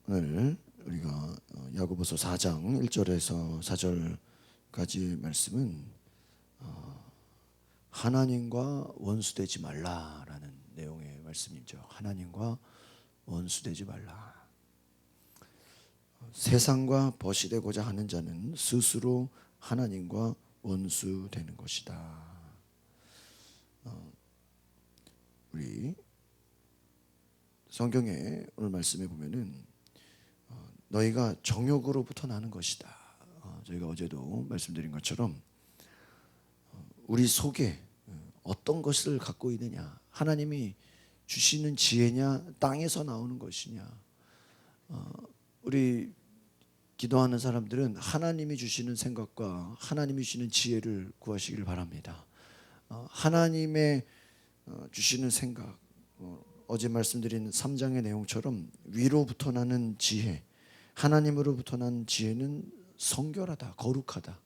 오늘 우리가 야고보서 4장 1절에서 4절까지 말씀은 하나님과 원수되지 말라라는 내용의 말씀이죠. 하나님과 원수되지 말라. 세상과 벗이 되고자 하는 자는 스스로 하나님과 원수되는 것이다. 우리 성경에 오늘 말씀해 보면은 너희가 정욕으로부터 나는 것이다. 저희가 어제도 말씀드린 것처럼 우리 속에 어떤 것을 갖고 있느냐, 하나님이 주시는 지혜냐, 땅에서 나오는 것이냐. 우리 기도하는 사람들은 하나님이 주시는 생각과 하나님이 주시는 지혜를 구하시기를 바랍니다. 하나님의 주시는 생각, 어제 말씀드린 3장의 내용처럼 위로부터 나는 지혜, 하나님으로부터 난 지혜는 성결하다, 거룩하다.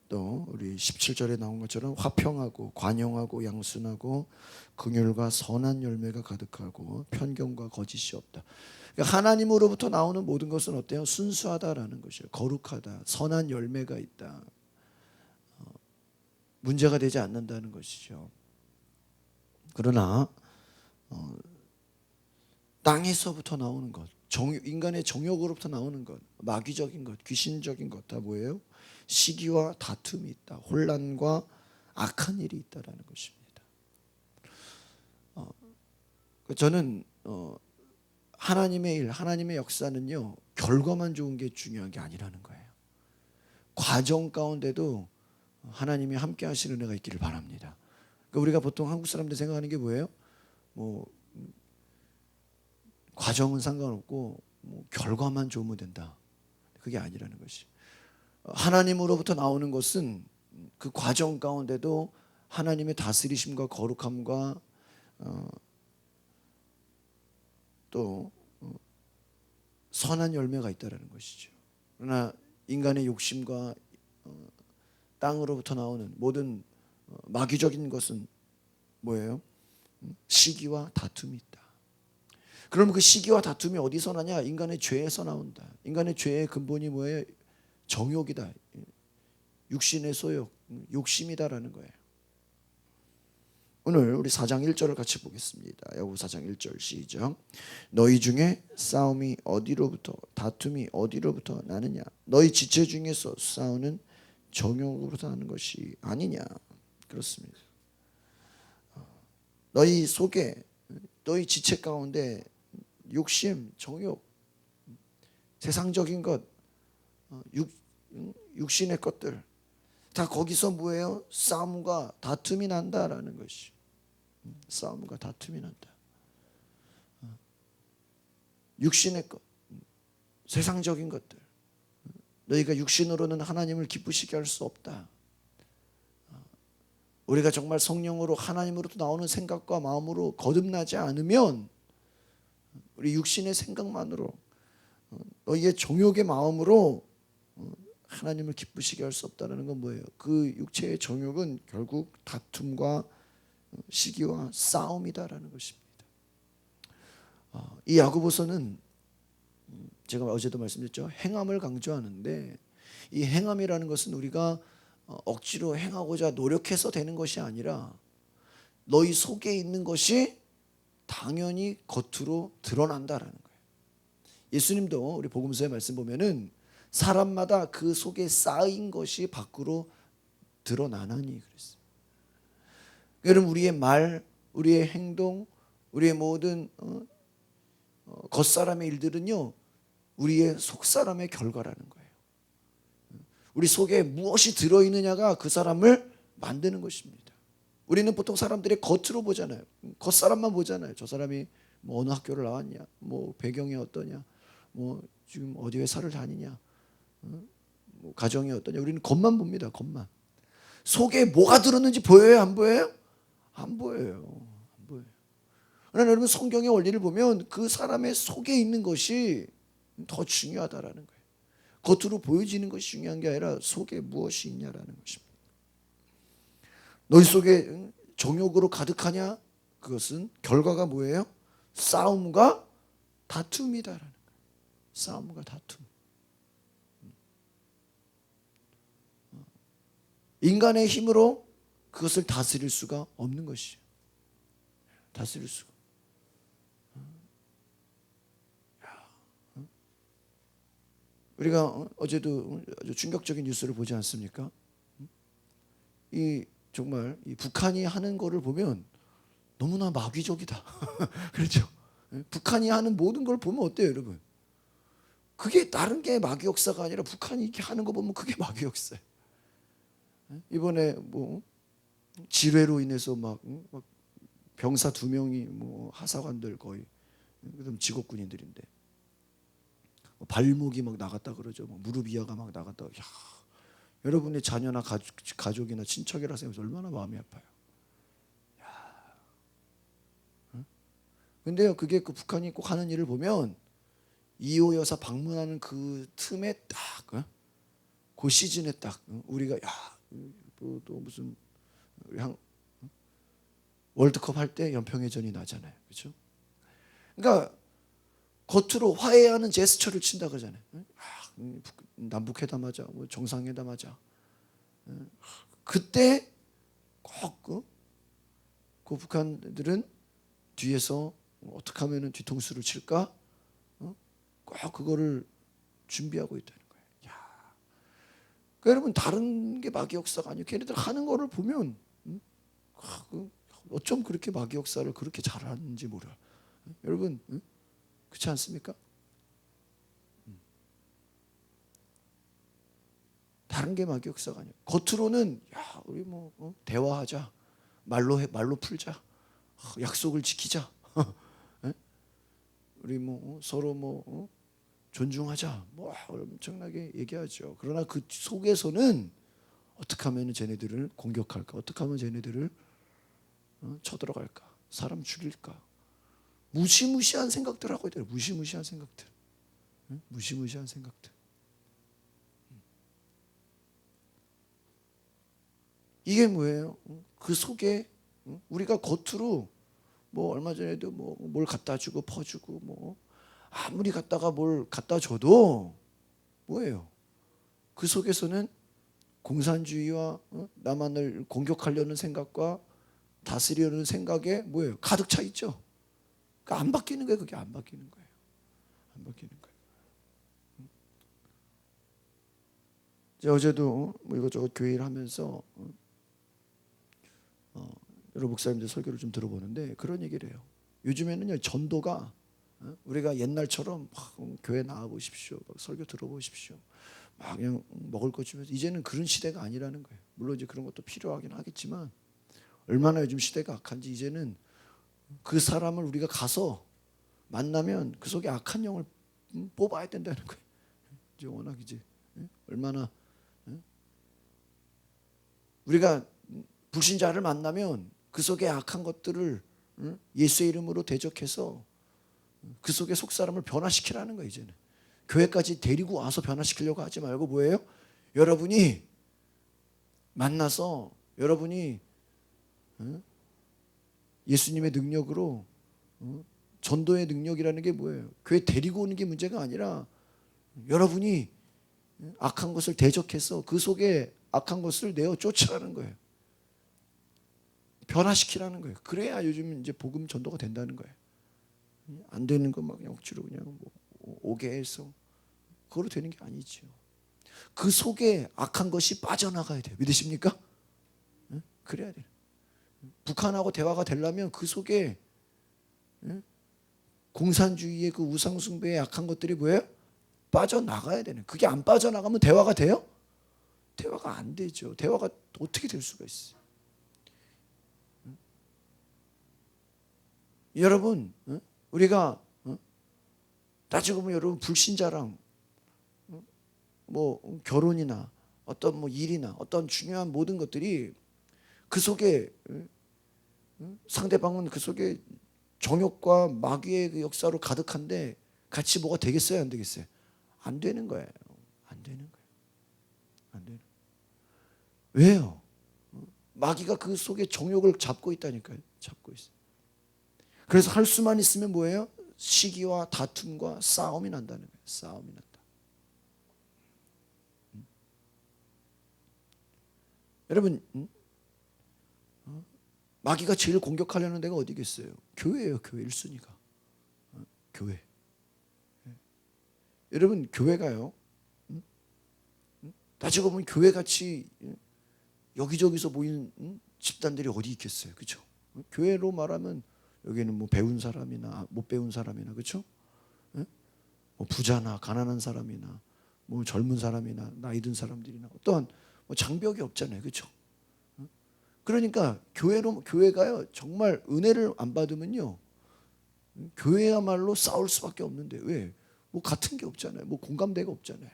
또 우리 17절에 나온 것처럼 화평하고 관용하고 양순하고 긍휼과 선한 열매가 가득하고 편견과 거짓이 없다. 그러니까 하나님으로부터 나오는 모든 것은 어때요? 순수하다라는 것이에요. 거룩하다, 선한 열매가 있다, 문제가 되지 않는다는 것이죠. 그러나 땅에서부터 나오는 것, 인간의 정욕으로부터 나오는 것, 마귀적인 것, 귀신적인 것 다 뭐예요? 시기와 다툼이 있다, 혼란과 악한 일이 있다라는 것입니다. 저는 하나님의 일, 하나님의 역사는요, 결과만 좋은 게 중요한 게 아니라는 거예요. 과정 가운데도 하나님이 함께 하시는 은혜가 있기를 바랍니다. 그러니까 우리가 보통 한국 사람들 생각하는 게 뭐예요? 과정은 상관없고 결과만 좋으면 된다. 그게 아니라는 것이. 하나님으로부터 나오는 것은 그 과정 가운데도 하나님의 다스리심과 거룩함과 또 선한 열매가 있다는 것이죠. 그러나 인간의 욕심과 땅으로부터 나오는 모든 마귀적인 것은 뭐예요? 시기와 다툼이 있다. 그럼 그 시기와 다툼이 어디서 나냐? 인간의 죄에서 나온다. 인간의 죄의 근본이 뭐예요? 정욕이다. 육신의 소욕, 욕심이다라는 거예요. 오늘 우리 4장 1절을 같이 보겠습니다. 야고보 4장 1절 시작. 너희 중에 싸움이 어디로부터, 다툼이 어디로부터 나느냐? 너희 지체 중에서 싸우는 정욕으로부터 나는 것이 아니냐? 그렇습니다. 너희 속에, 너희 지체 가운데 욕심, 정욕, 세상적인 것, 육신의 것들 다 거기서 뭐예요? 싸움과 다툼이 난다라는 것이. 싸움과 다툼이 난다. 육신의 것, 세상적인 것들, 너희가 육신으로는 하나님을 기쁘시게 할 수 없다. 우리가 정말 성령으로 하나님으로부터 나오는 생각과 마음으로 거듭나지 않으면 우리 육신의 생각만으로, 너희의 정욕의 마음으로 하나님을 기쁘시게 할 수 없다는 건 뭐예요? 그 육체의 정욕은 결국 다툼과 시기와 싸움이다라는 것입니다. 이 야고보서는 제가 어제도 말씀드렸죠. 행함을 강조하는데 이 행함이라는 것은 우리가 억지로 행하고자 노력해서 되는 것이 아니라 너희 속에 있는 것이 당연히 겉으로 드러난다라는 거예요. 예수님도 우리 복음서의 말씀 보면은 사람마다 그 속에 쌓인 것이 밖으로 드러나나니 그랬어요. 여러분, 우리의 말, 우리의 행동, 우리의 모든 겉사람의 일들은요, 우리의 속사람의 결과라는 거예요. 우리 속에 무엇이 들어있느냐가 그 사람을 만드는 것입니다. 우리는 보통 사람들의 겉으로 보잖아요. 겉사람만 보잖아요. 저 사람이 뭐 어느 학교를 나왔냐, 뭐 배경이 어떠냐, 뭐 지금 어디 회사를 다니냐, 뭐 가정이 어떠냐. 우리는 겉만 봅니다. 겉만. 속에 뭐가 들었는지 보여요? 안 보여요? 안 보여요. 안 보여요. 그러나 여러분, 성경의 원리를 보면 그 사람의 속에 있는 것이 더 중요하다라는 거예요. 겉으로 보여지는 것이 중요한 게 아니라 속에 무엇이 있냐라는 것입니다. 너희 속에 정욕으로 가득하냐? 그것은 결과가 뭐예요? 싸움과 다툼이다라는 거예요. 싸움과 다툼. 인간의 힘으로 그것을 다스릴 수가 없는 것이죠. 다스릴 수가. 우리가 어제도 아주 충격적인 뉴스를 보지 않습니까? 이 정말 이 북한이 하는 거를 보면 너무나 마귀적이다. 그렇죠? 북한이 하는 모든 걸 보면 어때요, 여러분? 그게 다른 게 마귀 역사가 아니라 북한이 이렇게 하는 거 보면 그게 마귀 역사예요. 이번에 뭐 질회로 인해서 막 병사 2명이 뭐 하사관들 거의 그다음 직업군인들인데 발목이 막 나갔다 그러죠. 뭐 무릎 이하가 막 나갔다. 야, 여러분의 자녀나 가족이나 친척이라 생각해서 얼마나 마음이 아파요. 근데요, 그게 그 북한이 꼭 하는 일을 보면 이호 여사 방문하는 그 틈에 딱, 그 시즌에 딱 우리가 또 무슨 월드컵 할 때 연평해전이 나잖아요, 그렇죠? 그러니까 겉으로 화해하는 제스처를 친다 그러잖아요. 남북회담하자, 뭐 정상회담하자. 그때 꼭 그 북한들은 뒤에서 어떻게 하면 뒤통수를 칠까? 꼭 그거를 준비하고 있다는 거예요. 그러니까 여러분 다른 게 마귀 역사가 아니에요. 걔네들 하는 거를 보면 어쩜 그렇게 마귀 역사를 그렇게 잘하는지 몰라. 여러분 그렇지 않습니까? 다른 게 마귀 역사가 아니에요. 겉으로는 우리 뭐 대화하자, 말로 풀자, 약속을 지키자, 우리 뭐 서로 뭐 존중하자, 뭐 엄청나게 얘기하죠. 그러나 그 속에서는 어떻게 하면 쟤네들을 공격할까? 어떻게 하면 쟤네들을 쳐들어갈까? 사람 죽일까? 무시무시한 생각들 하고 있더라고요. 무시무시한 생각들. 무시무시한 생각들. 이게 뭐예요? 그 속에 우리가 겉으로 뭐 얼마 전에도 뭐 뭘 갖다 주고 퍼주고 뭐 아무리 갖다가 뭘 갖다 줘도 뭐예요? 그 속에서는 공산주의와 남한을 공격하려는 생각과 다스리려는 생각에 뭐예요? 가득 차 있죠. 그러니까 안 바뀌는 거예요. 그게 안 바뀌는 거예요. 안 바뀌는 거예요. 어제도 뭐 이것저것 교회를 하면서 여러 목사님들 설교를 좀 들어보는데 그런 얘기를 해요. 요즘에는요 전도가 우리가 옛날처럼 교회 나와 보십시오, 설교 들어보십시오, 막 그냥 먹을 것 주면서 이제는 그런 시대가 아니라는 거예요. 물론 이제 그런 것도 필요하긴 하겠지만 얼마나 요즘 시대가 악한지 이제는 그 사람을 우리가 가서 만나면 그 속에 악한 영을 뽑아야 된다는 거예요. 이제 워낙 이제 얼마나 우리가 불신자를 만나면 그 속에 악한 것들을 예수의 이름으로 대적해서 그 속에 속사람을 변화시키라는 거예요. 이제는 교회까지 데리고 와서 변화시키려고 하지 말고 뭐예요? 여러분이 만나서 여러분이 예수님의 능력으로 전도의 능력이라는 게 뭐예요? 교회 데리고 오는 게 문제가 아니라 여러분이 악한 것을 대적해서 그 속에 악한 것을 내어 쫓아가는 거예요. 변화시키라는 거예요. 그래야 요즘 이제 복음 전도가 된다는 거예요. 안 되는 거 막 그냥 억지로 그냥 뭐 오게 해서 그거로 되는 게 아니죠. 그 속에 악한 것이 빠져나가야 돼요. 믿으십니까? 그래야 돼요. 북한하고 대화가 되려면 그 속에 공산주의의 그 우상숭배의 악한 것들이 뭐예요? 빠져나가야 되는. 그게 안 빠져나가면 대화가 돼요? 대화가 안 되죠. 대화가 어떻게 될 수가 있어요? 여러분, 우리가 따지고 보면 여러분 불신자랑 뭐 결혼이나 어떤 뭐 일이나 어떤 중요한 모든 것들이 그 속에 상대방은 그 속에 정욕과 마귀의 그 역사로 가득한데 같이 뭐가 되겠어요? 안 되겠어요? 안 되는 거예요. 안 되는 거예요. 안 되는 거예요. 왜요? 마귀가 그 속에 정욕을 잡고 있다니까요. 잡고 있어요. 그래서 할 수만 있으면 뭐예요? 시기와 다툼과 싸움이 난다는 거예요. 싸움이 난다. 여러분, 마귀가 제일 공격하려는 데가 어디겠어요? 교회예요. 교회 1순위가. 교회. 여러분, 교회가요, 따지고 보면 교회같이 여기저기서 모이는 집단들이 어디 있겠어요? 그렇죠? 교회로 말하면 여기는 뭐 배운 사람이나 못 배운 사람이나, 그렇죠? 뭐 부자나 가난한 사람이나 뭐 젊은 사람이나 나이 든 사람들이나 어떠한 뭐 장벽이 없잖아요. 그렇죠? 그러니까 교회가요, 정말 은혜를 안 받으면요, 교회야말로 싸울 수밖에 없는데, 왜? 뭐 같은 게 없잖아요. 뭐 공감대가 없잖아요.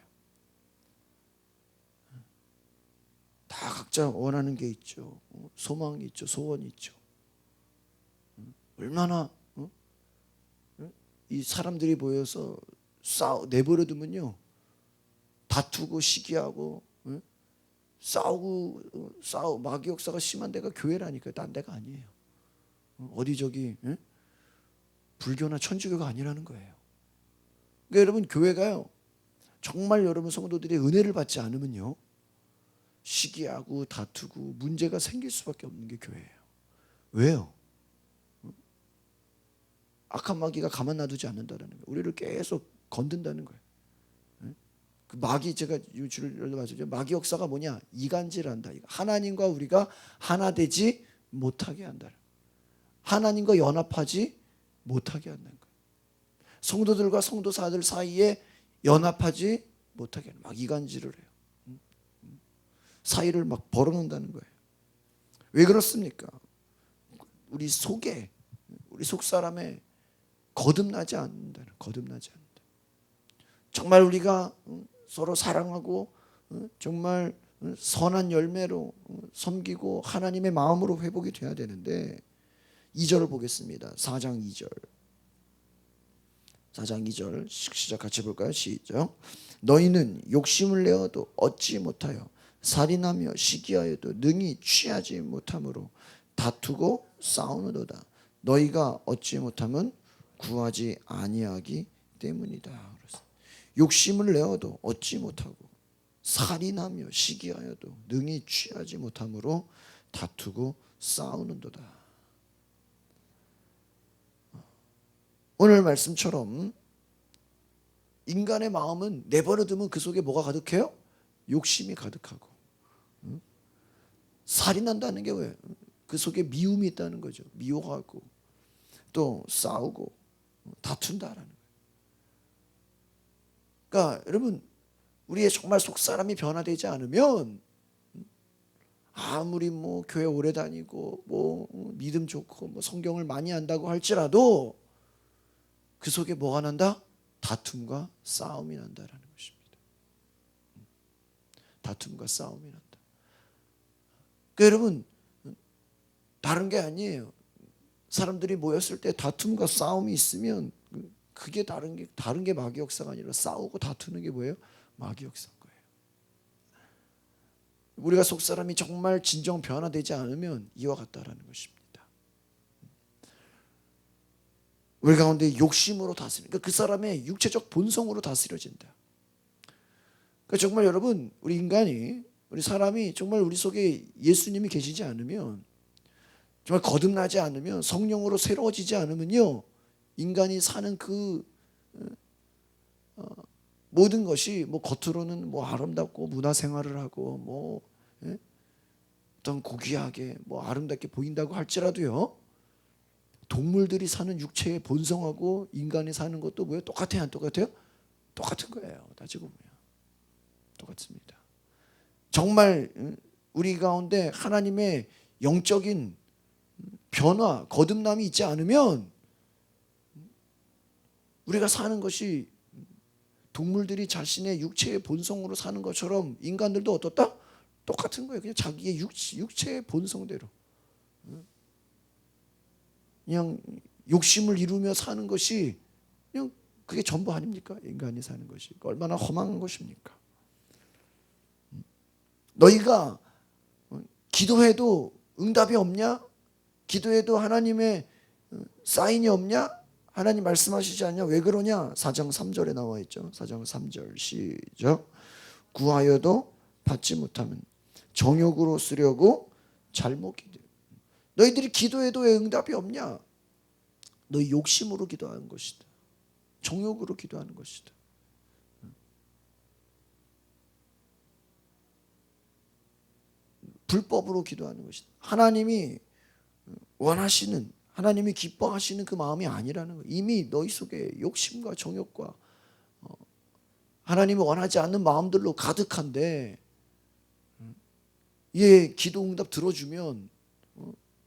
다 각자 원하는 게 있죠. 소망이 있죠. 소원이 있죠. 얼마나 이 사람들이 모여서 내버려두면요, 다투고 시기하고 싸우고 마귀 역사가 심한 데가 교회라니까요. 딴 데가 아니에요. 어디 저기 불교나 천주교가 아니라는 거예요. 그러니까 여러분, 교회가요, 정말 여러분 성도들이 은혜를 받지 않으면요, 시기하고 다투고 문제가 생길 수밖에 없는 게 교회예요. 왜요? 악한 마귀가 가만 놔두지 않는다는 거예요. 우리를 계속 건든다는 거예요. 그 마귀, 제가 주를 봐주죠. 마귀 역사가 뭐냐? 이간질한다. 하나님과 우리가 하나 되지 못하게 한다. 하나님과 연합하지 못하게 한다는 거예요. 성도들과 성도사들 사이에 연합하지 못하게 하는, 막 이간질을 해요. 사이를 막 벌어놓는다는 거예요. 왜 그렇습니까? 우리 속 사람에 거듭나지 않는다는, 거듭나지 않는다. 정말 우리가 서로 사랑하고 정말 선한 열매로 섬기고 하나님의 마음으로 회복이 돼야 되는데, 2절을 보겠습니다. 4장 2절. 4장 2절 시작 같이 볼까요? 시작. 너희는 욕심을 내어도 얻지 못하여 살인하며 시기하여도 능히 취하지 못함으로 다투고 싸우는도다. 너희가 얻지 못하면 구하지 아니하기 때문이다. 욕심을 내어도 얻지 못하고 살인하며 시기하여도 능히 취하지 못함으로 다투고 싸우는도다. 오늘 말씀처럼 인간의 마음은 내버려두면 그 속에 뭐가 가득해요? 욕심이 가득하고, 살인한다는 게 왜? 그 속에 미움이 있다는 거죠. 미워하고 또 싸우고 다툰다라는 거예요. 그러니까 여러분, 우리의 정말 속사람이 변화되지 않으면 아무리 뭐 교회 오래 다니고 뭐 믿음 좋고 뭐 성경을 많이 한다고 할지라도 그 속에 뭐가 난다? 다툼과 싸움이 난다라는 것입니다. 다툼과 싸움이 난다. 그러니까 여러분, 다른 게 아니에요. 사람들이 모였을 때 다툼과 싸움이 있으면 그게 다른 게 마귀 역사가 아니라 싸우고 다투는 게 뭐예요? 마귀 역사인 거예요. 우리가 속사람이 정말 진정 변화되지 않으면 이와 같다라는 것입니다. 우리 가운데 욕심으로 다스리니까 그 사람의 육체적 본성으로 다스려진다. 그러니까 정말 여러분, 우리 사람이 정말 우리 속에 예수님이 계시지 않으면, 정말 거듭나지 않으면, 성령으로 새로워지지 않으면요, 인간이 사는 그 모든 것이 뭐 겉으로는 뭐 아름답고 문화생활을 하고 뭐 어떤 고귀하게 뭐 아름답게 보인다고 할지라도요, 동물들이 사는 육체의 본성하고 인간이 사는 것도 뭐예요? 똑같아요? 안 똑같아요? 똑같은 거예요. 따지고 보면 똑같습니다. 정말 우리 가운데 하나님의 영적인 변화, 거듭남이 있지 않으면 우리가 사는 것이 동물들이 자신의 육체의 본성으로 사는 것처럼 인간들도 어떻다? 똑같은 거예요. 그냥 자기의 육체의 본성대로 그냥 욕심을 이루며 사는 것이 그냥 그게 전부 아닙니까? 인간이 사는 것이 얼마나 험한 것입니까? 너희가 기도해도 응답이 없냐? 기도해도 하나님의 사인이 없냐? 하나님 말씀하시지 않냐? 왜 그러냐? 4장 3절에 나와 있죠. 4장 3절 시작. 구하여도 받지 못하면 정욕으로 쓰려고 잘못 기도. 너희들이 기도해도 왜 응답이 없냐? 너희 욕심으로 기도하는 것이다. 정욕으로 기도하는 것이다. 불법으로 기도하는 것이다. 하나님이 원하시는, 하나님이 기뻐하시는 그 마음이 아니라는 거예요. 이미 너희 속에 욕심과 정욕과 하나님이 원하지 않는 마음들로 가득한데, 예, 기도 응답 들어주면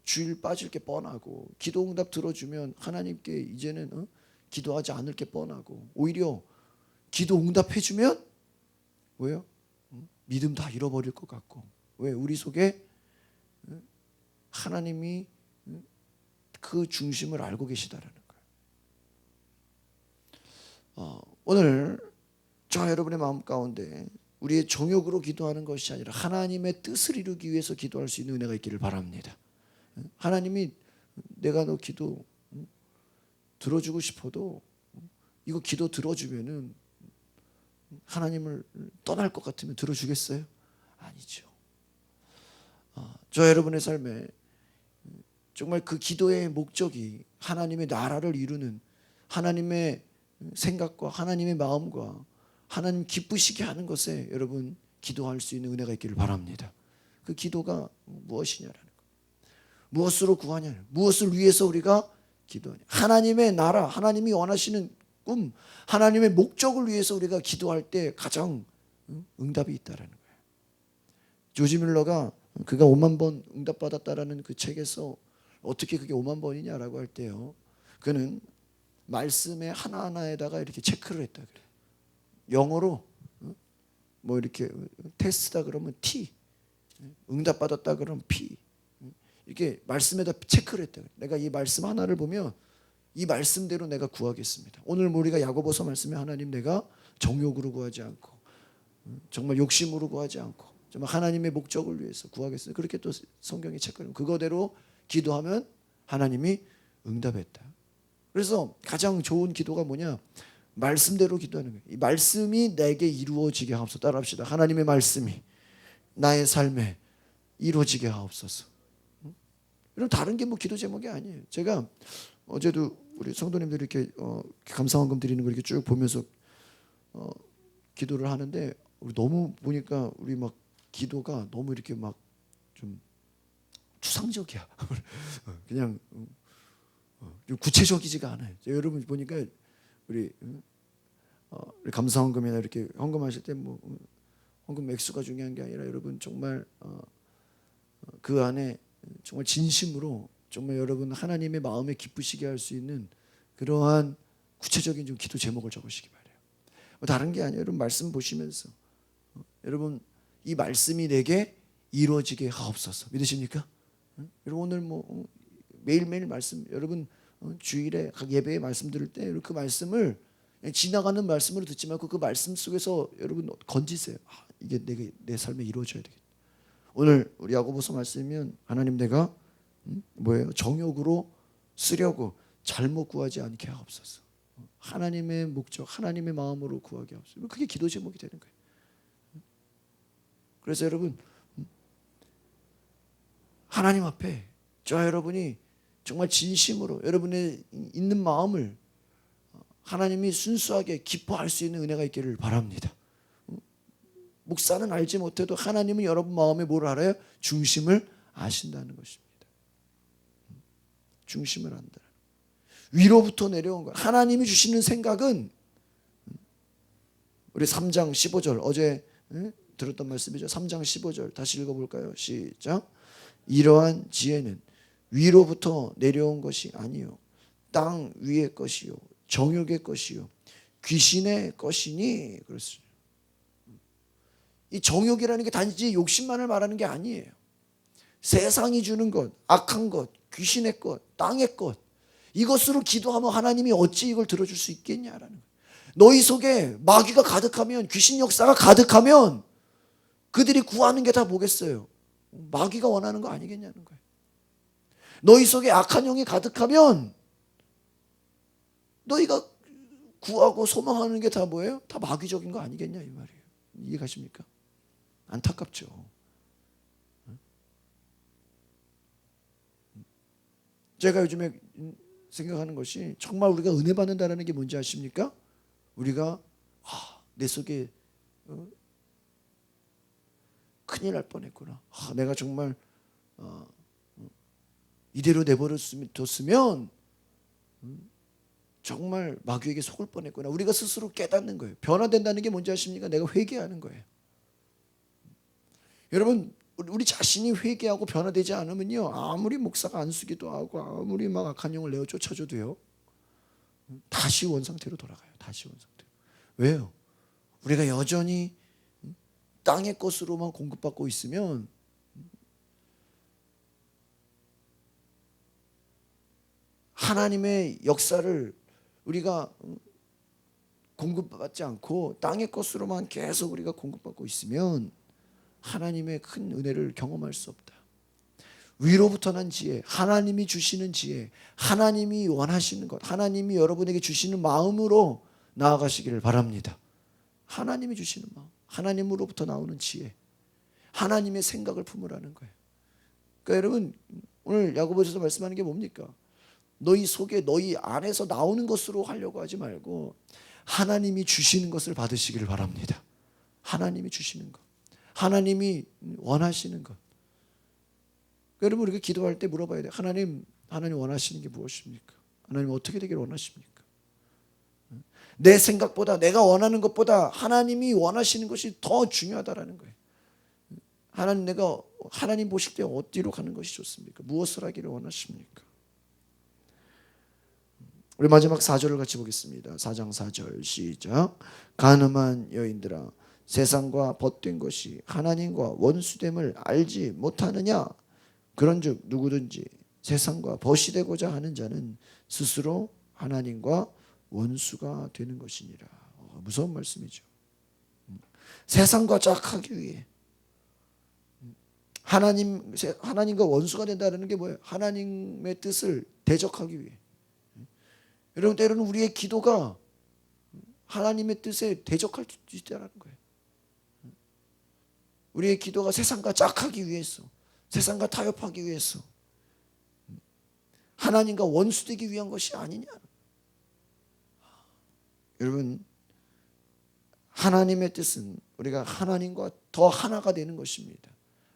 주일 빠질 게 뻔하고, 기도 응답 들어주면 하나님께 이제는 기도하지 않을 게 뻔하고, 오히려 기도 응답해주면 왜요? 믿음 다 잃어버릴 것 같고. 왜? 우리 속에 하나님이 그 중심을 알고 계시다라는 거예요. 오늘 저 여러분의 마음 가운데 우리의 정욕으로 기도하는 것이 아니라 하나님의 뜻을 이루기 위해서 기도할 수 있는 은혜가 있기를 바랍니다. 하나님이 내가 너 기도 들어주고 싶어도 이거 기도 들어주면은 하나님을 떠날 것 같으면 들어주겠어요? 아니죠. 저 여러분의 삶에 정말 그 기도의 목적이 하나님의 나라를 이루는, 하나님의 생각과 하나님의 마음과 하나님 기쁘시게 하는 것에 여러분 기도할 수 있는 은혜가 있기를 바랍니다. 그 기도가 무엇이냐라는 거. 무엇으로 구하냐? 무엇을 위해서 우리가 기도하냐? 하나님의 나라, 하나님이 원하시는 꿈, 하나님의 목적을 위해서 우리가 기도할 때 가장 응답이 있다라는 거예요. 조지 뮬러가 그가 5만 번 응답받았다라는 그 책에서 어떻게 그게 5만 번이냐라고 할 때요, 그는 말씀의 하나하나에다가 이렇게 체크를 했다 그래요. 영어로 뭐 이렇게 테스트다 그러면 T, 응답받았다 그러면 P, 이렇게 말씀에다 체크를 했다. 내가 이 말씀 하나를 보면 이 말씀대로 내가 구하겠습니다. 오늘 우리가 야고보서 말씀에 하나님 내가 정욕으로 구하지 않고 정말 욕심으로 구하지 않고 정말 하나님의 목적을 위해서 구하겠습니다. 그렇게 또 성경이 체크를 하면 그거대로 기도하면 하나님이 응답했다. 그래서 가장 좋은 기도가 뭐냐? 말씀대로 기도하는 거예요. 이 말씀이 내게 이루어지게 하옵소서. 따라합시다. 하나님의 말씀이 나의 삶에 이루어지게 하옵소서. 이런 다른 게 뭐 기도 제목이 아니에요. 제가 어제도 우리 성도님들이 이렇게 감사원금 드리는 거 이렇게 쭉 보면서 기도를 하는데 너무 보니까 우리 막 기도가 너무 이렇게 막 좀 추상적이야. 그냥 좀 구체적이지가 않아요. 여러분 보니까 우리 감사헌금이나 이렇게 헌금하실 때 뭐 헌금 액수가 중요한 게 아니라 여러분 정말 그 안에 정말 진심으로 정말 여러분 하나님의 마음에 기쁘시게 할 수 있는 그러한 구체적인 좀 기도 제목을 적으시기 바래요. 다른 게 아니에요. 여러분 말씀 보시면서 여러분 이 말씀이 내게 이루어지게 하옵소서. 믿으십니까? 여러분 오늘 뭐 매일매일 말씀 여러분 주일에 각 예배에 말씀 들을 때 그 말씀을 지나가는 말씀으로 듣지 말고 그 말씀 속에서 여러분 건지세요. 이게 내 삶에 이루어져야 되겠다. 오늘 우리 야고보서 말씀이면 하나님 내가 뭐예요? 정욕으로 쓰려고 잘못 구하지 않게 하옵소서. 하나님의 목적, 하나님의 마음으로 구하게 하옵소서. 그게 기도 제목이 되는 거예요. 그래서 여러분 하나님 앞에 저 여러분이 정말 진심으로 여러분의 있는 마음을 하나님이 순수하게 기뻐할 수 있는 은혜가 있기를 바랍니다. 목사는 알지 못해도 하나님은 여러분 마음에 뭘 알아요? 중심을 아신다는 것입니다. 중심을 안다. 위로부터 내려온 거예요. 하나님이 주시는 생각은 우리 3장 15절 어제 들었던 말씀이죠. 3장 15절 다시 읽어볼까요? 시작. 이러한 지혜는 위로부터 내려온 것이 아니요 땅 위의 것이요 정욕의 것이요 귀신의 것이니 그렇습니다. 이 정욕이라는 게 단지 욕심만을 말하는 게 아니에요. 세상이 주는 것, 악한 것, 귀신의 것, 땅의 것 이것으로 기도하면 하나님이 어찌 이걸 들어줄 수 있겠냐라는 거예요. 너희 속에 마귀가 가득하면 귀신 역사가 가득하면 그들이 구하는 게 다 뭐겠어요? 마귀가 원하는 거 아니겠냐는 거예요. 너희 속에 악한 영이 가득하면 너희가 구하고 소망하는 게 다 뭐예요? 다 마귀적인 거 아니겠냐 이 말이에요. 이해가십니까? 안타깝죠. 제가 요즘에 생각하는 것이 정말 우리가 은혜 받는다는 게 뭔지 아십니까? 우리가 내 속에 큰일 날 뻔했구나. 내가 정말 이대로 내버려뒀으면 정말 마귀에게 속을 뻔했구나. 우리가 스스로 깨닫는 거예요. 변화된다는 게 뭔지 아십니까? 내가 회개하는 거예요. 여러분, 우리 자신이 회개하고 변화되지 않으면요, 아무리 목사가 안수기도 하고 아무리 막 악한 영을 내어 쫓아줘도요, 다시 원상태로 돌아가요. 다시 원상태로. 왜요? 우리가 여전히 땅의 것으로만 공급받고 있으면 하나님의 역사를 우리가 공급받지 않고 땅의 것으로만 계속 우리가 공급받고 있으면 하나님의 큰 은혜를 경험할 수 없다. 위로부터 난 지혜, 하나님이 주시는 지혜, 하나님이 원하시는 것, 하나님이 여러분에게 주시는 마음으로 나아가시기를 바랍니다. 하나님이 주시는 마음, 하나님으로부터 나오는 지혜, 하나님의 생각을 품으라는 거예요. 그러니까 여러분, 오늘 야고보서에서 말씀하는 게 뭡니까? 너희 속에 너희 안에서 나오는 것으로 하려고 하지 말고 하나님이 주시는 것을 받으시기를 바랍니다. 하나님이 주시는 것, 하나님이 원하시는 것. 여러분, 우리가 기도할 때 물어봐야 돼요. 하나님 원하시는 게 무엇입니까? 하나님 어떻게 되기를 원하십니까? 내 생각보다, 내가 원하는 것보다 하나님이 원하시는 것이 더 중요하다라는 거예요. 내가 하나님 보실 때 어디로 가는 것이 좋습니까? 무엇을 하기를 원하십니까? 우리 마지막 4절을 같이 보겠습니다. 4장 4절 시작. 간음한 여인들아, 세상과 벗된 것이 하나님과 원수됨을 알지 못하느냐? 그런즉 누구든지 세상과 벗이 되고자 하는 자는 스스로 하나님과 원수가 되는 것이니라. 무서운 말씀이죠. 세상과 짝하기 위해 하나님과 원수가 된다는 게 뭐예요? 하나님의 뜻을 대적하기 위해. 여러분, 때로는 우리의 기도가 하나님의 뜻에 대적할 수 있다는 거예요. 우리의 기도가 세상과 짝하기 위해서, 세상과 타협하기 위해서, 하나님과 원수되기 위한 것이 아니냐. 여러분, 하나님의 뜻은 우리가 하나님과 더 하나가 되는 것입니다.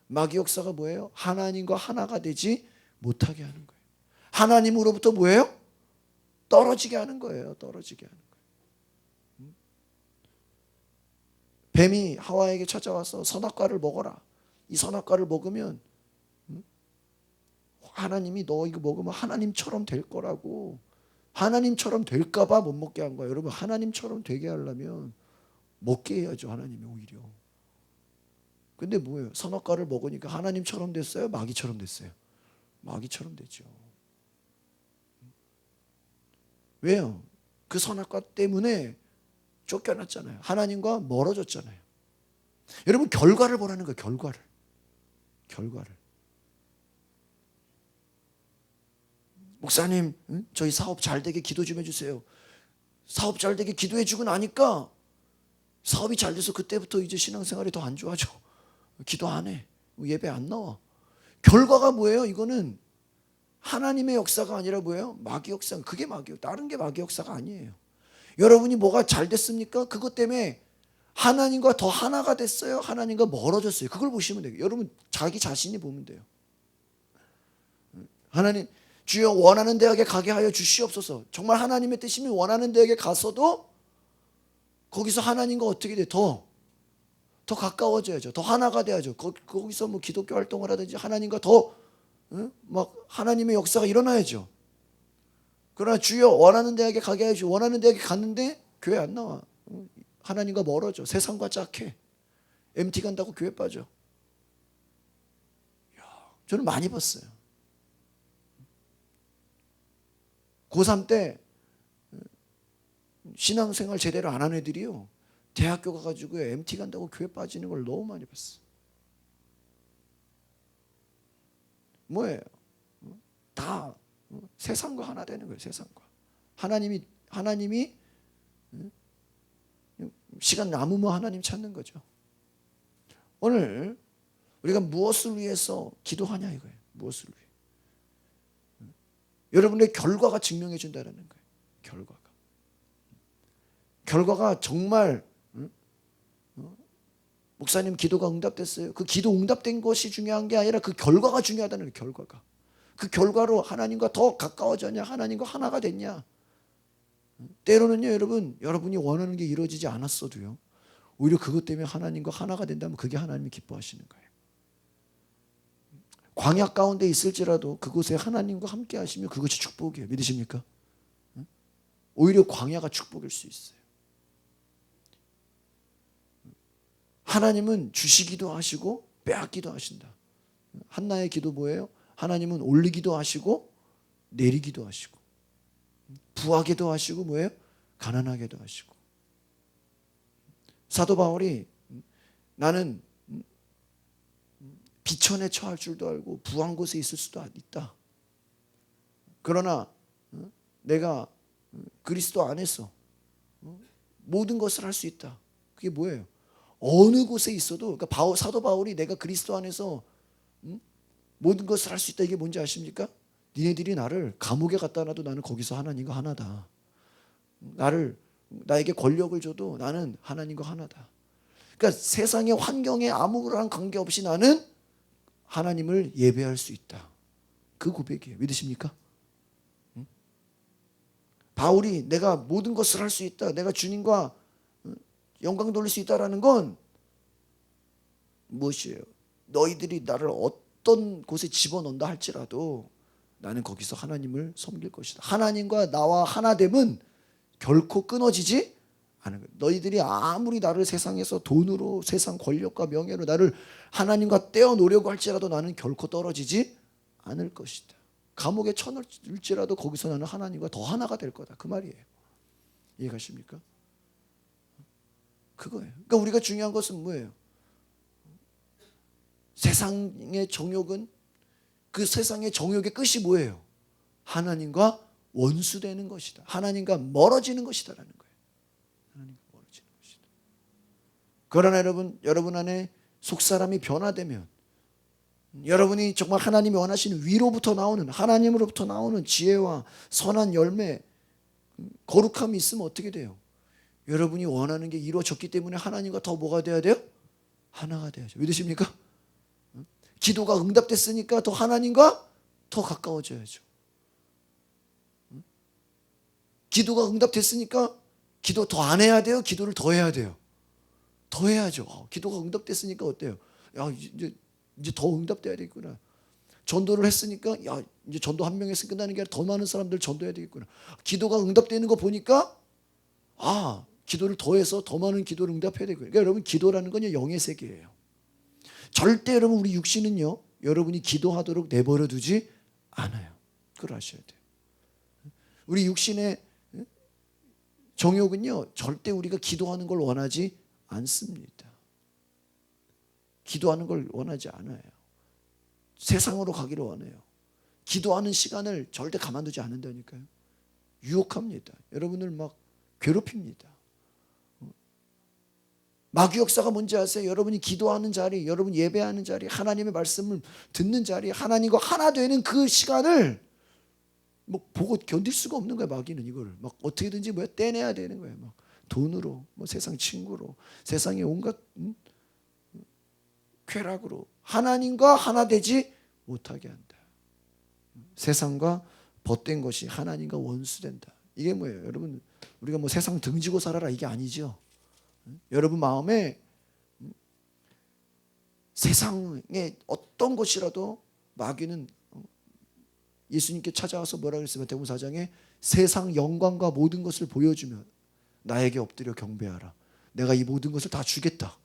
마귀 역사가 뭐예요? 하나님과 하나가 되지 못하게 하는 거예요. 하나님으로부터 뭐예요? 떨어지게 하는 거예요. 떨어지게 하는 거예요. 뱀이 하와에게 찾아와서 선악과를 먹어라. 이 선악과를 먹으면 하나님이 너 이거 먹으면 하나님처럼 될 거라고, 하나님처럼 될까 봐 못 먹게 한 거예요. 여러분, 하나님처럼 되게 하려면 먹게 해야죠. 하나님이 오히려. 근데 뭐예요? 선악과를 먹으니까 하나님처럼 됐어요? 마귀처럼 됐어요? 마귀처럼 되죠. 왜요? 그 선악과 때문에 쫓겨났잖아요. 하나님과 멀어졌잖아요. 여러분, 결과를 보라는 거예요. 결과를. 목사님, 저희 사업 잘 되게 기도 좀 해주세요. 사업 잘 되게 기도해 주고 나니까 사업이 잘 돼서 그때부터 이제 신앙생활이 더 안 좋아져. 기도 안 해. 예배 안 나와. 결과가 뭐예요? 이거는 하나님의 역사가 아니라 뭐예요? 마귀 역사. 그게 마귀예요. 다른 게 마귀 역사가 아니에요. 여러분이 뭐가 잘 됐습니까? 그것 때문에 하나님과 더 하나가 됐어요? 하나님과 멀어졌어요? 그걸 보시면 돼요. 여러분, 자기 자신이 보면 돼요. 하나님, 주여 원하는 대학에 가게 하여 주시옵소서. 정말 하나님의 뜻이면 원하는 대학에 가서도 거기서 하나님과 어떻게 돼? 더 가까워져야죠. 더 하나가 돼야죠. 거기서 뭐 기독교 활동을 하든지 하나님과 더 막 하나님의 역사가 일어나야죠. 그러나 주여 원하는 대학에 가게 하여 주시옵소서. 원하는 대학에 갔는데 교회 안 나와. 하나님과 멀어져. 세상과 짝해. MT 간다고 교회 빠져. 저는 많이 봤어요. 고3 때 신앙생활 제대로 안 한 애들이요, 대학교 가가지고 MT 간다고 교회 빠지는 걸 너무 많이 봤어요. 뭐예요? 다 세상과 하나 되는 거예요. 세상과. 하나님이 하나님이 시간 남으면 하나님 찾는 거죠. 오늘 우리가 무엇을 위해서 기도하냐 이거예요. 무엇을 위해. 여러분의 결과가 증명해 준다는 거예요. 결과가 정말 목사님 기도가 응답됐어요. 그 기도 응답된 것이 중요한 게 아니라 그 결과가 중요하다는 거예요. 결과가. 그 결과로 하나님과 더 가까워졌냐, 하나님과 하나가 됐냐. 때로는요, 여러분이 원하는 게 이루어지지 않았어도요, 오히려 그것 때문에 하나님과 하나가 된다면 그게 하나님이 기뻐하시는 거예요. 광야 가운데 있을지라도 그곳에 하나님과 함께 하시면 그것이 축복이에요. 믿으십니까? 오히려 광야가 축복일 수 있어요. 하나님은 주시기도 하시고 빼앗기도 하신다. 한나의 기도 뭐예요? 하나님은 올리기도 하시고 내리기도 하시고 부하게도 하시고 뭐예요? 가난하게도 하시고. 사도 바울이 나는 비천에 처할 줄도 알고 부한 곳에 있을 수도 있다. 그러나 내가 그리스도 안에서 모든 것을 할 수 있다. 그게 뭐예요? 어느 곳에 있어도, 그러니까 사도 바울이 내가 그리스도 안에서 모든 것을 할 수 있다, 이게 뭔지 아십니까? 니네들이 나를 감옥에 갖다 놔도 나는 거기서 하나님과 하나다. 나에게 권력을 줘도 나는 하나님과 하나다. 그러니까 세상의 환경에 아무런 관계없이 나는 하나님을 예배할 수 있다. 그 고백이에요. 믿으십니까? 바울이 내가 모든 것을 할 수 있다, 내가 주님과 영광 돌릴 수 있다라는 건 무엇이에요? 너희들이 나를 어떤 곳에 집어넣는다 할지라도 나는 거기서 하나님을 섬길 것이다. 하나님과 나와 하나됨은 결코 끊어지지 않은 거예요. 너희들이 아무리 나를 세상에서 돈으로, 세상 권력과 명예로 나를 하나님과 떼어놓으려고 할지라도 나는 결코 떨어지지 않을 것이다. 감옥에 쳐넣을지라도 거기서 나는 하나님과 더 하나가 될 거다. 그 말이에요. 이해가십니까? 그거예요. 그러니까 우리가 중요한 것은 뭐예요? 세상의 정욕은, 그 세상의 정욕의 끝이 뭐예요? 하나님과 원수되는 것이다. 하나님과 멀어지는 것이다라는 거예요. 하나님과 멀어지는 것이다. 그러나 여러분 안에 속사람이 변화되면, 여러분이 정말 하나님이 원하시는 위로부터 나오는, 하나님으로부터 나오는 지혜와 선한 열매, 거룩함이 있으면 어떻게 돼요? 여러분이 원하는 게 이루어졌기 때문에 하나님과 더 뭐가 돼야 돼요? 하나가 돼야죠. 믿으십니까? 기도가 응답됐으니까 더 하나님과 더 가까워져야죠. 기도가 응답됐으니까 기도 더 안 해야 돼요? 기도를 더 해야 돼요? 더 해야죠. 기도가 응답됐으니까 어때요? 야, 이제 더 응답돼야 되겠구나. 전도를 했으니까 야, 이제 전도 한 명 했으니까 끝나는 게 아니라 더 많은 사람들 전도해야 되겠구나. 기도가 응답되는 거 보니까 기도를 더해서 더 많은 기도를 응답해야 되고요. 그러니까 여러분, 기도라는 건 영의 세계예요. 절대 여러분, 우리 육신은요, 여러분이 기도하도록 내버려 두지 않아요. 그걸 아셔야 돼요. 우리 육신의 정욕은요, 절대 우리가 기도하는 걸 원하지 않습니다. 기도하는 걸 원하지 않아요. 세상으로 가기를 원해요. 기도하는 시간을 절대 가만두지 않는다니까요. 유혹합니다. 여러분을 막 괴롭힙니다. 마귀 역사가 뭔지 아세요? 여러분이 기도하는 자리, 여러분 예배하는 자리, 하나님의 말씀을 듣는 자리, 하나님과 하나 되는 그 시간을 보고 견딜 수가 없는 거예요. 마귀는 이거를 막 어떻게든지 떼내야 되는 거예요. 막 돈으로, 세상 친구로, 세상의 온갖 쾌락으로 하나님과 하나 되지 못하게 한다. 세상과 벗된 것이 하나님과 원수된다. 이게 뭐예요? 여러분, 우리가 세상 등지고 살아라, 이게 아니죠. 여러분 마음에 세상의 어떤 것이라도, 마귀는 예수님께 찾아와서 뭐라 그랬어요? 마태복음 4장에 세상 영광과 모든 것을 보여주면 나에게 엎드려 경배하라. 내가 이 모든 것을 다 주겠다.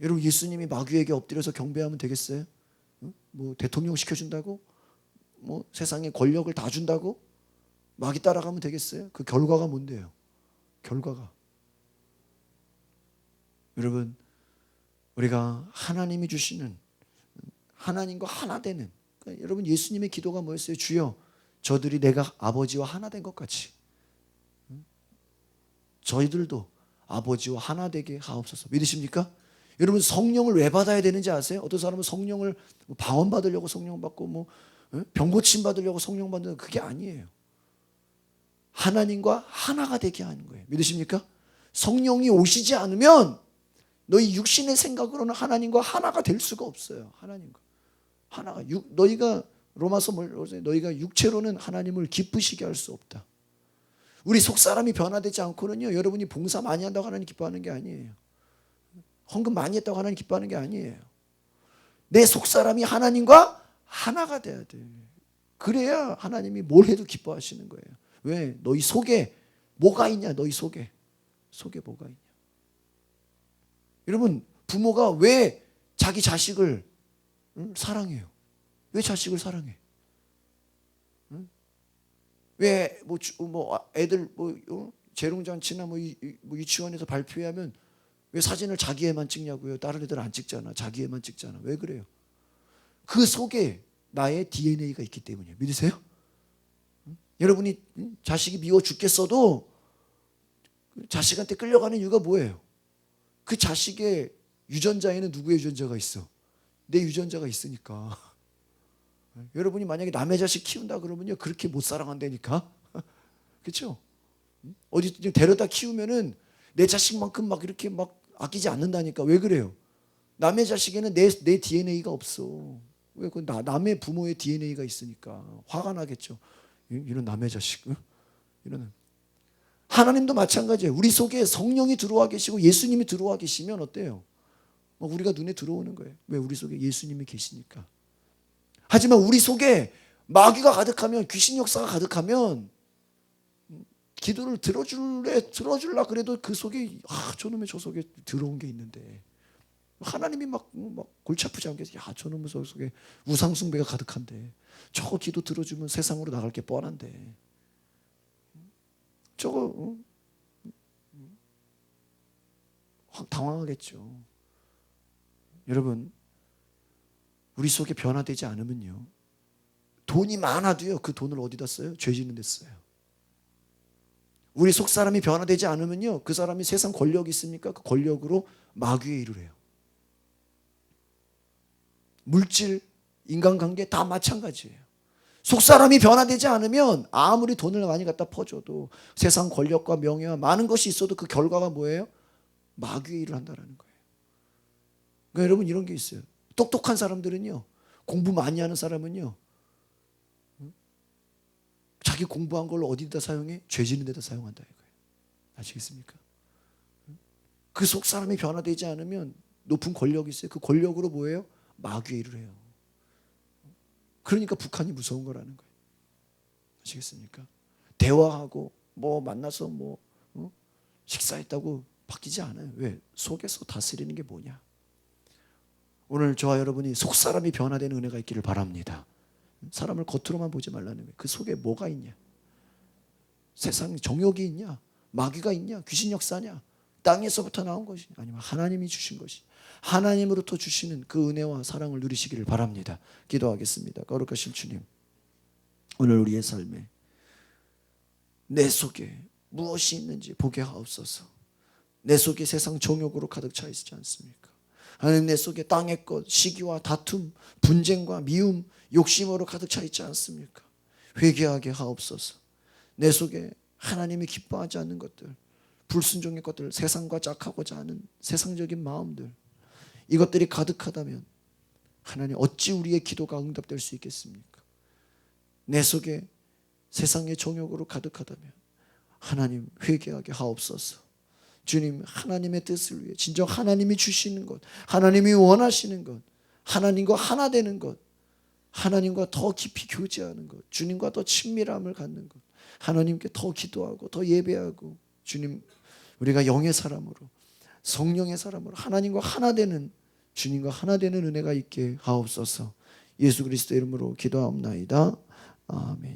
여러분, 예수님이 마귀에게 엎드려서 경배하면 되겠어요? 대통령 시켜준다고? 세상의 권력을 다 준다고? 마귀 따라가면 되겠어요? 그 결과가 뭔데요? 결과가, 여러분, 우리가 하나님이 주시는, 하나님과 하나 되는, 그러니까 여러분, 예수님의 기도가 뭐였어요? 주여, 저들이 내가 아버지와 하나 된 것 같이 저희들도 아버지와 하나 되게 하옵소서. 믿으십니까? 여러분 성령을 왜 받아야 되는지 아세요? 어떤 사람은 성령을 방언 받으려고 성령 받고 병 고침 받으려고 성령 받는 그게 아니에요. 하나님과 하나가 되게 하는 거예요. 믿으십니까? 성령이 오시지 않으면 너희 육신의 생각으로는 하나님과 하나가 될 수가 없어요. 하나님과 하나가 너희가 로마서 너희가 육체로는 하나님을 기쁘시게 할 수 없다. 우리 속사람이 변화되지 않고는요, 여러분이 봉사 많이 한다고 하나님 기뻐하는 게 아니에요. 헌금 많이 했다고 하나님 기뻐하는 게 아니에요. 내 속사람이 하나님과 하나가 돼야 돼. 그래야 하나님이 뭘 해도 기뻐하시는 거예요. 왜? 너희 속에 뭐가 있냐? 너희 속에 뭐가 있냐? 여러분, 부모가 왜 자기 자식을 사랑해요? 왜 자식을 사랑해? 왜 애들 재롱잔치나 유치원에서 발표하면 왜 사진을 자기 애만 찍냐고요? 다른 애들 안 찍잖아. 자기 애만 찍잖아. 왜 그래요? 그 속에 나의 DNA가 있기 때문이에요. 믿으세요? 여러분이 자식이 미워 죽겠어도 자식한테 끌려가는 이유가 뭐예요? 그 자식의 유전자에는 누구의 유전자가 있어? 내 유전자가 있으니까. 여러분이 만약에 남의 자식 키운다 그러면요, 그렇게 못 사랑한다니까. 그렇죠? 어디 데려다 키우면은 내 자식만큼 막 이렇게 막 아끼지 않는다니까. 왜 그래요? 남의 자식에는 내 DNA가 없어. 왜? 그 남의 부모의 DNA가 있으니까 화가 나겠죠. 이런 남의 자식. 이런. 하나님도 마찬가지예요. 우리 속에 성령이 들어와 계시고 예수님이 들어와 계시면 어때요? 우리가 눈에 들어오는 거예요. 왜? 우리 속에 예수님이 계시니까. 하지만 우리 속에 마귀가 가득하면, 귀신 역사가 가득하면 기도를 들어줄라 그래도 그 속에 저놈의 저 속에 들어온 게 있는데 하나님이 막 골치 아프지 않겠어요? 저놈의 속에 우상숭배가 가득한데 저거 기도 들어주면 세상으로 나갈 게 뻔한데 저거 확 당황하겠죠. 여러분, 우리 속에 변화되지 않으면요, 돈이 많아도요, 그 돈을 어디다 써요? 죄 짓는 데 써요. 우리 속 사람이 변화되지 않으면요, 그 사람이 세상 권력이 있습니까? 그 권력으로 마귀의 일을 해요. 물질, 인간관계 다 마찬가지예요. 속 사람이 변화되지 않으면 아무리 돈을 많이 갖다 퍼줘도 세상 권력과 명예와 많은 것이 있어도 그 결과가 뭐예요? 마귀의 일을 한다는 거예요. 그러니까 여러분, 이런 게 있어요. 똑똑한 사람들은요, 공부 많이 하는 사람은요, 자기 공부한 걸 어디다 사용해? 죄 짓는 데다 사용한다 이거예요. 아시겠습니까? 그 속 사람이 변화되지 않으면 높은 권력이 있어요. 그 권력으로 뭐예요? 마귀의 일을 해요. 그러니까 북한이 무서운 거라는 거예요. 아시겠습니까? 대화하고 만나서 식사했다고 바뀌지 않아요. 왜? 속에서 다스리는 게 뭐냐? 오늘 저와 여러분이 속 사람이 변화되는 은혜가 있기를 바랍니다. 사람을 겉으로만 보지 말라는 거예요. 그 속에 뭐가 있냐? 세상 정욕이 있냐? 마귀가 있냐? 귀신 역사냐? 땅에서부터 나온 것이 아니면 하나님이 주신 것이, 하나님으로부터 주시는 그 은혜와 사랑을 누리시기를 바랍니다. 기도하겠습니다. 거룩하신 주님, 오늘 우리의 삶에 내 속에 무엇이 있는지 보게 하옵소서. 내 속에 세상 정욕으로 가득 차 있지 않습니까? 하나님, 내 속에 땅의 것, 시기와 다툼, 분쟁과 미움, 욕심으로 가득 차 있지 않습니까? 회개하게 하옵소서. 내 속에 하나님이 기뻐하지 않는 것들, 불순종의 것들, 세상과 짝하고자 하는 세상적인 마음들, 이것들이 가득하다면 하나님, 어찌 우리의 기도가 응답될 수 있겠습니까? 내 속에 세상의 정욕으로 가득하다면 하나님, 회개하게 하옵소서. 주님, 하나님의 뜻을 위해 진정 하나님이 주시는 것, 하나님이 원하시는 것, 하나님과 하나 되는 것, 하나님과 더 깊이 교제하는 것, 주님과 더 친밀함을 갖는 것, 하나님께 더 기도하고 더 예배하고, 주님, 우리가 영의 사람으로, 성령의 사람으로 하나님과 하나 되는, 주님과 하나 되는 은혜가 있게 하옵소서. 예수 그리스도 이름으로 기도하옵나이다. 아멘.